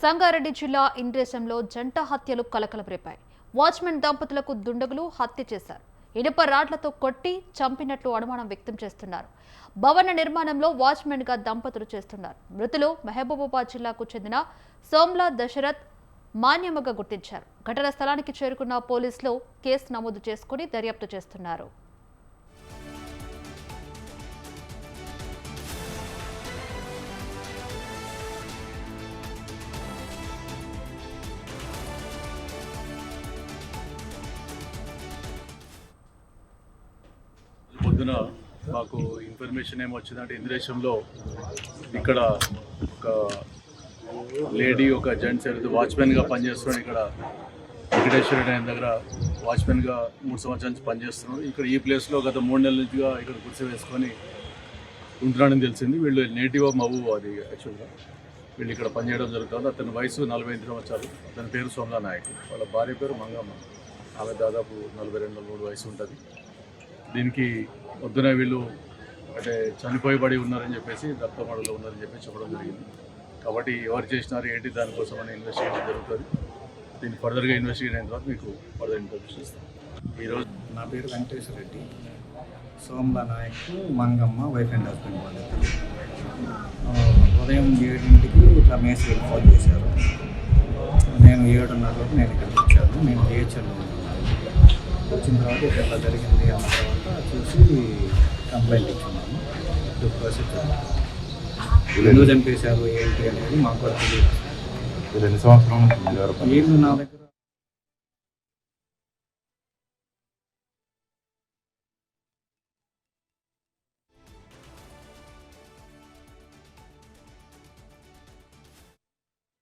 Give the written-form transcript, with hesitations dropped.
సంగారెడ్డి జిల్లా ఇంద్రేశంలో జంట హత్యలు కలకలరేపాయి. వాచ్మెన్ దంపతులకు దుండగులు హత్య చేశారు. ఇనుప రాడ్లతో కొట్టి చంపినట్లు అనుమానం వ్యక్తం చేస్తున్నారు. భవన నిర్మాణంలో వాచ్మెన్ గా దంపతులు చేస్తున్నారు. మృతులు మహబూబాబాద్ జిల్లాకు చెందిన సోమ్లా దశరథ్ మాన్యమగా గుర్తించారు. ఘటనా స్థలానికి చేరుకున్న పోలీసులు కేసు నమోదు చేసుకుని దర్యాప్తు చేస్తున్నారు. పొద్దున మాకు ఇన్ఫర్మేషన్ ఏమొచ్చిందంటే ఇంద్రేశంలో ఇక్కడ ఒక లేడీ ఒక జెంట్స్ ఎవరైతే వాచ్మెన్గా పనిచేస్తున్నాడు. ఇక్కడ వెంకటేశ్వర ఆయన దగ్గర వాచ్మెన్గా 3 సంవత్సరాల నుంచి పనిచేస్తున్నాడు. ఇక్కడ ఈ ప్లేస్లో గత 3 నెలల నుంచిగా ఇక్కడ గుడిసె వేసుకొని ఉంటున్నాడని తెలిసింది. వీళ్ళు నేటివ్ ఆఫ్ మహబూబ్, అది యాక్చువల్గా వీళ్ళు ఇక్కడ పనిచేయడం జరుగుతుంది. అతని వయసు 45 సంవత్సరాలు. అతని పేరు సోమ్లా నాయక్. వాళ్ళ భార్య పేరు మంగమ్మ. ఆమె దాదాపు 42-43 వయసు ఉంటుంది. దీనికి పొద్దున వీళ్ళు అంటే చనిపోయబడి ఉన్నారని చెప్పేసి దత్తమడలో ఉన్నారని చెప్పి చెప్పడం జరిగింది. కాబట్టి ఎవరు చేసినారు ఏంటి దానికోసం అని ఇన్వెస్టిగేషన్ జరుగుతుంది. దీన్ని ఫర్దర్గా ఇన్వెస్టిగేట్ అయిన తర్వాత మీకు ఫర్దర్ ఇన్ఫర్మేషన్ ఇస్తాం. ఈరోజు నా పేరు Venkateswara Reddy. Somla Nayak, Mangamma wife and husband వాళ్ళు. ఉదయం 7ంటికి ఇట్లా మేస్త్రీకి ఫోన్ చేశారు. నేను 7:30 నేను ఇక్కడికి వచ్చాను. నేను డిహెచ్ఎల్లో ఉన్నాను. వచ్చిన తర్వాత ఇట్లా జరిగింది అన్న తర్వాత చూసి కంప్లైంట్ ఇచ్చున్నాము. ప్రొసెస్ ఎందుకు చంపేశారు ఏంటి అనేది మాకు తెలియదు. ఎన్ని సంవత్సరాల నుంచి వీళ్ళు నా దగ్గర